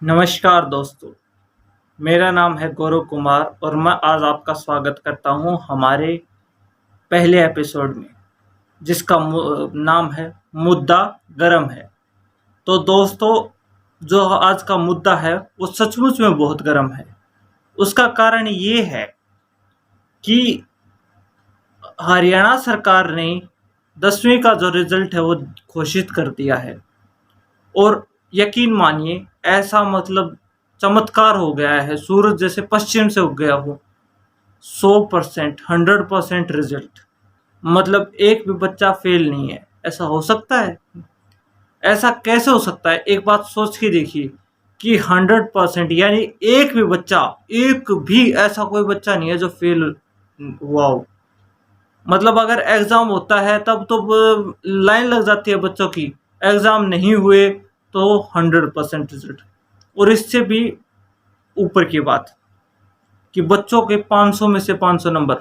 नमस्कार दोस्तों, मेरा नाम है गौरव कुमार और मैं आज आपका स्वागत करता हूं हमारे पहले एपिसोड में, जिसका नाम है मुद्दा गरम है। तो दोस्तों, जो आज का मुद्दा है वो सचमुच में बहुत गरम है। उसका कारण ये है कि हरियाणा सरकार ने 10वीं का जो रिजल्ट है वो घोषित कर दिया है। और यकीन मानिए, ऐसा मतलब चमत्कार हो गया है, सूरज जैसे पश्चिम से उग गया हो। 100%, 100% रिजल्ट, मतलब एक भी बच्चा फेल नहीं है। ऐसा हो सकता है? ऐसा कैसे हो सकता है? एक बात सोच के देखिए कि 100% यानी एक भी बच्चा, एक भी ऐसा कोई बच्चा नहीं है जो फेल हुआ हो। मतलब अगर एग्जाम होता है तब तो लाइन लग जाती है बच्चों की। एग्जाम नहीं हुए तो 100% रिजल्ट। और इससे भी ऊपर की बात कि बच्चों के 500 में से 500 नंबर,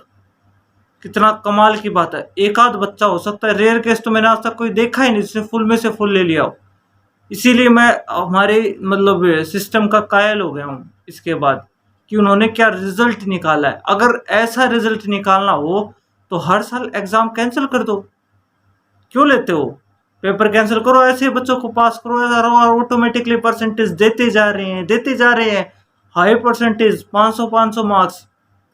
कितना कमाल की बात है। एक आध बच्चा हो सकता है, रेयर केस तो मैंने आज तक कोई देखा ही नहीं जिसने फुल में से फुल ले लिया हो। इसीलिए मैं हमारे मतलब सिस्टम का कायल हो गया हूँ इसके बाद कि उन्होंने क्या रिजल्ट निकाला है। अगर ऐसा रिजल्ट निकालना हो तो हर साल एग्जाम कैंसिल कर दो। क्यों लेते हो? पेपर कैंसिल करो, ऐसे बच्चों को पास करो और ऑटोमेटिकली परसेंटेज देते जा रहे हैं। High percentage, 500 marks.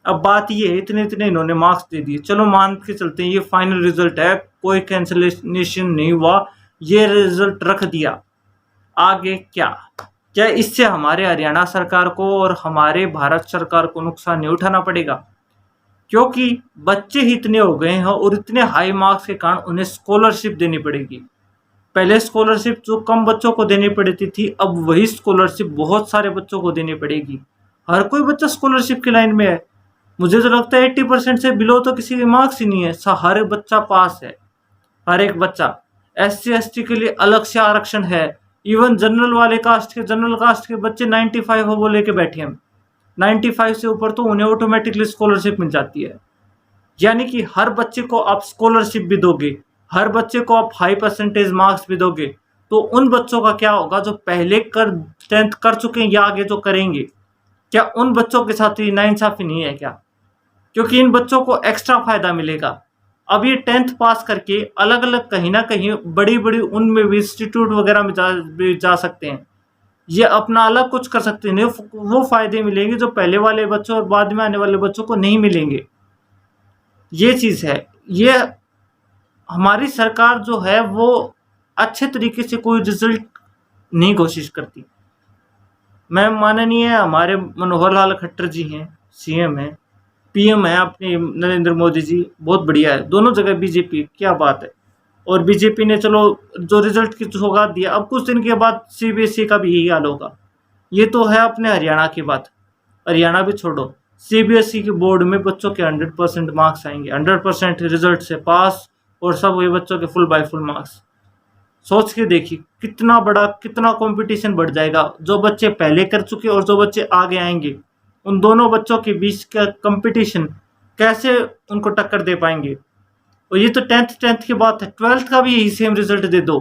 अब बात ये है, इतने इतने इन्होंने मार्क्स दे दिए, चलो मान के चलते हैं ये फाइनल रिजल्ट है, कोई कैंसिलेशन नहीं हुआ, ये रिजल्ट रख दिया। आगे क्या? क्या इससे हमारे हरियाणा सरकार को और हमारे भारत सरकार को नुकसान नहीं उठाना पड़ेगा? क्योंकि बच्चे ही इतने हो गए हैं और इतने हाई मार्क्स के कारण उन्हें स्कॉलरशिप देनी पड़ेगी। पहले स्कॉलरशिप जो कम बच्चों को देनी पड़ती थी, अब वही स्कॉलरशिप बहुत सारे बच्चों को देनी पड़ेगी। हर कोई बच्चा स्कॉलरशिप की लाइन में है। मुझे तो लगता है 80% से बिलो तो किसी के मार्क्स ही नहीं है। हर बच्चा पास है, हर एक बच्चा। SC ST के लिए अलग से आरक्षण है। इवन जनरल कास्ट के बच्चे 95 हो वो लेके बैठे हैं। 95 से ऊपर तो उन्हें ऑटोमेटिकली स्कॉलरशिप मिल जाती है। यानी कि हर बच्चे को आप स्कॉलरशिप भी दोगे, हर बच्चे को आप हाई परसेंटेज मार्क्स भी दोगे, तो उन बच्चों का क्या होगा जो पहले 10th कर चुके हैं या आगे जो करेंगे? क्या उन बच्चों के साथ ये नाइंसाफी नहीं है क्या? क्योंकि इन बच्चों को एक्स्ट्रा फायदा मिलेगा। अब ये 10th पास करके अलग अलग कहीं ना कहीं बड़ी बड़ी उनमें भी इंस्टीट्यूट वगैरह में जा सकते हैं। ये अपना अलग कुछ कर सकते हैं। वो फायदे मिलेंगे जो पहले वाले बच्चों और बाद में आने वाले बच्चों को नहीं मिलेंगे। ये चीज है। ये हमारी सरकार जो है वो अच्छे तरीके से कोई रिजल्ट नहीं कोशिश करती। मैं माननीय हमारे मनोहर लाल खट्टर जी हैं, CM हैं, PM है अपने नरेंद्र मोदी जी, बहुत बढ़िया है। दोनों जगह बीजेपी, क्या बात है। और बीजेपी ने चलो जो रिजल्ट की सौगात दिया, अब कुछ दिन के बाद CBSE का भी यही हाल होगा। ये तो है अपने हरियाणा की बात। हरियाणा भी छोड़ो, CBSE के बोर्ड में बच्चों के 100% मार्क्स आएंगे, 100% रिजल्ट से पास, और सब ये बच्चों के फुल बाय फुल मार्क्स। सोच के देखिए कितना कंपटीशन बढ़ जाएगा। जो बच्चे पहले कर चुके और जो बच्चे आगे आएंगे, उन दोनों बच्चों के बीच का कंपटीशन कैसे उनको टक्कर दे पाएंगे? और ये तो 10th की बात है, 12th का भी यही सेम रिजल्ट दे दो,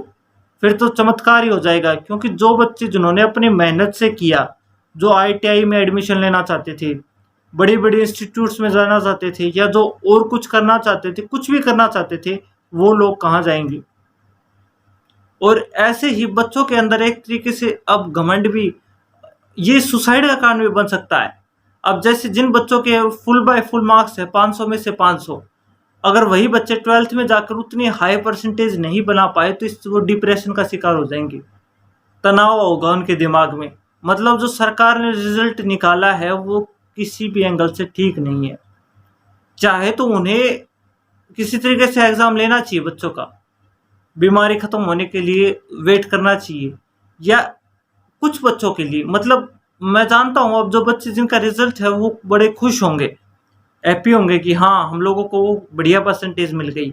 फिर तो चमत्कार ही हो जाएगा। क्योंकि जो बच्चे जिन्होंने अपनी मेहनत से किया, जो ITI में एडमिशन लेना चाहते थे, बड़ी बड़ी इंस्टीट्यूट्स में जाना चाहते थे, या जो और कुछ करना चाहते थे, कुछ भी करना चाहते थे, वो लोग कहाँ जाएंगे? और ऐसे ही बच्चों के अंदर एक तरीके से अब घमंड भी, ये सुसाइड का कारण भी बन सकता है। अब जैसे जिन बच्चों के फुल बाय फुल मार्क्स है 500 में से 500, अगर वही बच्चे 12th में जाकर उतनी हाई परसेंटेज नहीं बना पाए तो वो डिप्रेशन का शिकार हो जाएंगे। तनाव होगा उनके दिमाग में। मतलब जो सरकार ने रिजल्ट निकाला है वो किसी भी एंगल से ठीक नहीं है। चाहे तो उन्हें किसी तरीके से एग्जाम लेना चाहिए बच्चों का, बीमारी खत्म होने के लिए वेट करना चाहिए, या कुछ बच्चों के लिए, मतलब मैं जानता हूँ अब जो बच्चे जिनका रिजल्ट है वो बड़े खुश होंगे, हैप्पी होंगे कि हाँ हम लोगों को बढ़िया परसेंटेज मिल गई।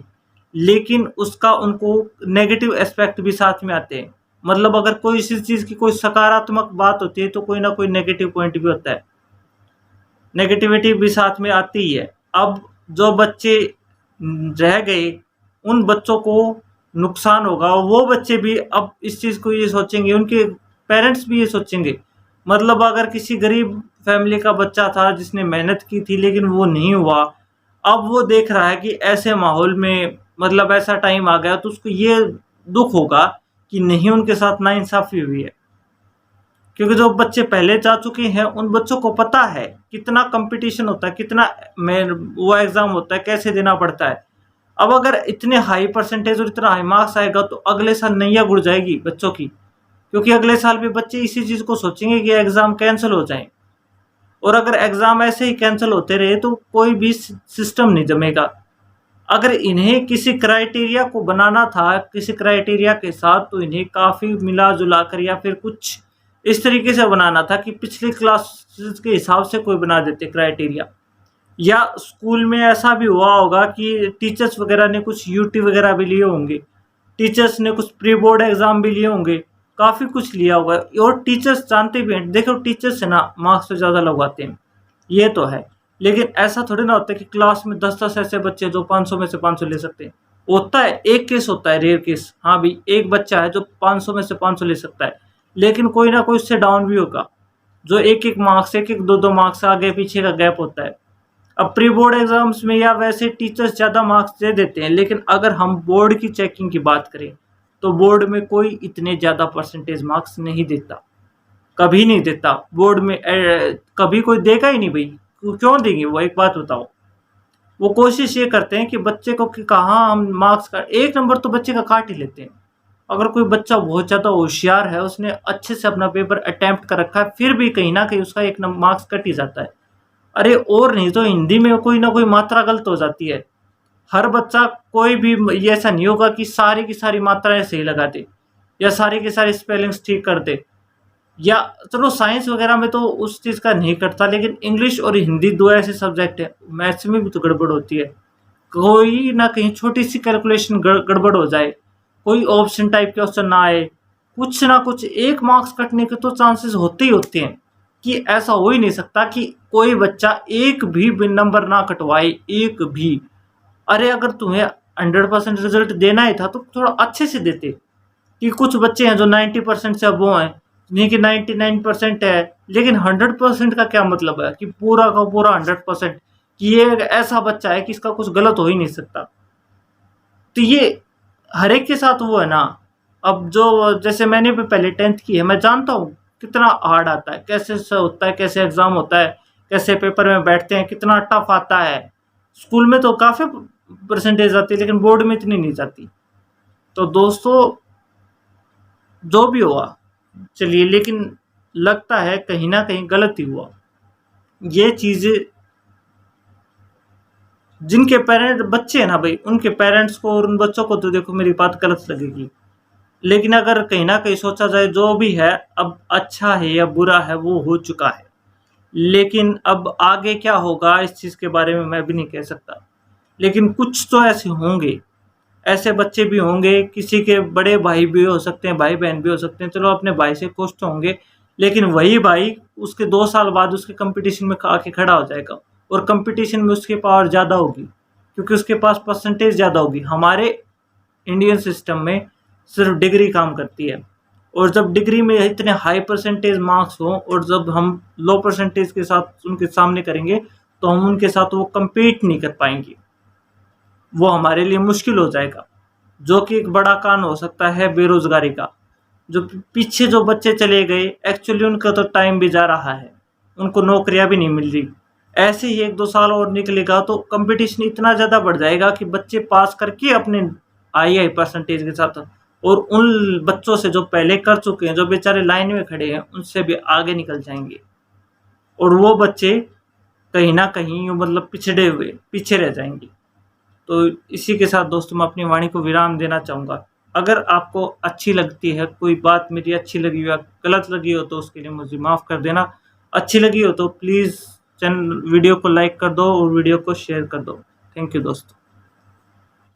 लेकिन उसका उनको नेगेटिव एस्पेक्ट भी साथ में आते हैं। मतलब अगर कोई इसी चीज की कोई सकारात्मक बात होती है तो कोई ना कोई नेगेटिव पॉइंट भी होता है, नेगेटिविटी भी साथ में आती ही है। अब जो बच्चे रह गए उन बच्चों को नुकसान होगा। वो बच्चे भी अब इस चीज को ये सोचेंगे, उनके पेरेंट्स भी ये सोचेंगे मतलब अगर किसी गरीब फैमिली का बच्चा था जिसने मेहनत की थी लेकिन वो नहीं हुआ, अब वो देख रहा है कि ऐसे माहौल में मतलब ऐसा टाइम आ गया, तो उसको ये दुःख होगा कि नहीं उनके साथ नाइंसाफ़ी हुई है। क्योंकि जो बच्चे पहले जा चुके हैं उन बच्चों को पता है कितना कंपटीशन होता है, कितना वो एग्ज़ाम होता है, कैसे देना पड़ता है। अब अगर इतने हाई परसेंटेज और इतना हाई मार्क्स आएगा तो अगले साल नैया गुड़ जाएगी बच्चों की। क्योंकि अगले साल भी बच्चे इसी चीज़ को सोचेंगे कि एग्ज़ाम कैंसल हो जाएँ, और अगर एग्ज़ाम ऐसे ही कैंसल होते रहे तो कोई भी सिस्टम नहीं जमेगा। अगर इन्हें किसी क्राइटेरिया को बनाना था, किसी क्राइटेरिया के साथ, तो इन्हें काफ़ी मिला-जुला कर या फिर कुछ इस तरीके से बनाना था कि पिछली क्लासेस के हिसाब से कोई बना देते क्राइटेरिया। या स्कूल में ऐसा भी हुआ होगा कि टीचर्स वगैरह ने कुछ यूटी वगैरह भी लिए होंगे, टीचर्स ने कुछ प्री बोर्ड एग्ज़ाम भी लिए होंगे, काफ़ी कुछ लिया होगा, और टीचर्स जानते भी हैं। देखो टीचर्स है ना, मार्क्स तो ज़्यादा लगवाते हैं, ये तो है। लेकिन ऐसा थोड़ी ना होता है कि क्लास में 10-10 ऐसे बच्चे जो 500 में से 500 ले सकते हैं। होता है, एक केस होता है, रेयर केस। हाँ भाई, एक बच्चा है जो 500 में से 500 ले सकता है, लेकिन कोई ना कोई उससे डाउन भी होगा, जो 1-1 मार्क्स, 1-1, 2-2 मार्क्स आगे पीछे का गैप होता है। अब प्री बोर्ड एग्जाम्स में या वैसे टीचर्स ज़्यादा मार्क्स दे देते हैं, लेकिन अगर हम बोर्ड की चेकिंग की बात करें तो बोर्ड में कोई इतने ज़्यादा परसेंटेज मार्क्स नहीं देता, कभी नहीं देता। बोर्ड में कभी कोई देगा ही नहीं भाई, क्यों देंगे वो, एक बात बताओ। वो कोशिश ये करते हैं कि बच्चे को कि कहाँ हम मार्क्स का 1 नंबर तो बच्चे का काट ही लेते हैं। अगर कोई बच्चा बहुत ज़्यादा होशियार है, उसने अच्छे से अपना पेपर अटेम्प्ट कर रखा है, फिर भी कहीं न कहीं उसका 1 मार्क्स कट ही जाता है। अरे और नहीं तो हिंदी में कोई ना कोई मात्रा गलत हो जाती है। हर बच्चा, कोई भी ये ऐसा नहीं होगा कि सारी की सारी मात्राएँ सही लगा दे या सारे के सारे स्पेलिंग्स ठीक कर दे। या चलो साइंस वगैरह में तो उस चीज़ का नहीं कटता, लेकिन इंग्लिश और हिंदी 2 ऐसे सब्जेक्ट हैं, मैथ्स में भी तो गड़बड़ होती है। कोई ना कहीं छोटी-सी कैलकुलेशन गड़बड़ हो जाए, कोई ऑप्शन टाइप क्वेश्चन ना आए, कुछ ना कुछ 1 मार्क्स कटने के तो चांसेस होते ही होते हैं। कि ऐसा हो ही नहीं सकता कि कोई बच्चा एक भी नंबर ना कटवाए, एक भी। अरे अगर तुम्हें 100% रिजल्ट देना ही था तो थोड़ा अच्छे से देते। कि कुछ बच्चे हैं जो 90% से अबव हैं, नहीं कि 99% है, लेकिन 100% का क्या मतलब है कि पूरा का पूरा 100%, कि ये ऐसा बच्चा है कि इसका कुछ गलत हो ही नहीं सकता। तो ये हर एक के साथ वो है ना। अब जो जैसे मैंने भी पहले 10th की है, मैं जानता हूँ कितना हार्ड आता है, कैसे से होता है, कैसे एग्ज़ाम होता है, कैसे पेपर में बैठते हैं, कितना टफ आता है। स्कूल में तो काफ़ी परसेंटेज आती है, लेकिन बोर्ड में इतनी नहीं जाती। तो दोस्तों, जो भी हुआ चलिए, लेकिन लगता है कहीं न कहीं गलत ही हुआ। ये चीज़ें जिनके बच्चे हैं ना भाई, उनके पेरेंट्स को और उन बच्चों को तो देखो मेरी बात गलत लगेगी। लेकिन अगर कहीं न कहीं सोचा जाए, जो भी है अब अच्छा है या बुरा है वो हो चुका है। लेकिन अब आगे क्या होगा इस चीज़ के बारे में मैं भी नहीं कह सकता। लेकिन कुछ तो ऐसे होंगे, ऐसे बच्चे भी होंगे, किसी के बड़े भाई भी हो सकते हैं, भाई-बहन भी हो सकते हैं, चलो अपने भाई से खुश तो होंगे, लेकिन वही भाई उसके 2 साल बाद उसके कॉम्पिटिशन में आके खड़ा हो जाएगा, और कॉम्पिटिशन में उसकी पावर ज़्यादा होगी, क्योंकि उसके पास परसेंटेज ज़्यादा होगी। हमारे इंडियन सिस्टम में सिर्फ डिग्री काम करती है, और जब डिग्री में इतने हाई परसेंटेज मार्क्स हों और जब हम लो परसेंटेज के साथ उनके सामने करेंगे, तो हम उनके साथ वो कम्पीट नहीं कर पाएंगे, वो हमारे लिए मुश्किल हो जाएगा। जो कि एक बड़ा कारण हो सकता है बेरोजगारी का। जो पीछे जो बच्चे चले गए, एक्चुअली उनका तो टाइम भी जा रहा है, उनको नौकरियां भी नहीं मिल रही। ऐसे ही 1-2 साल और निकलेगा तो कंपटीशन इतना ज़्यादा बढ़ जाएगा कि बच्चे पास करके अपने हाई परसेंटेज के साथ, और उन बच्चों से जो पहले कर चुके हैं, जो बेचारे लाइन में खड़े हैं, उनसे भी आगे निकल जाएंगे, और वो बच्चे कहीं ना कहीं मतलब पिछड़े हुए पीछे रह जाएंगे। तो इसी के साथ दोस्तों मैं अपनी वाणी को विराम देना चाहूँगा। अगर आपको अच्छी लगती है, कोई बात मेरी अच्छी लगी हो या गलत लगी हो, तो उसके लिए मुझे माफ़ कर देना। अच्छी लगी हो तो प्लीज़ वीडियो को लाइक कर दो और वीडियो को शेयर कर दो। थैंक यू दोस्तों।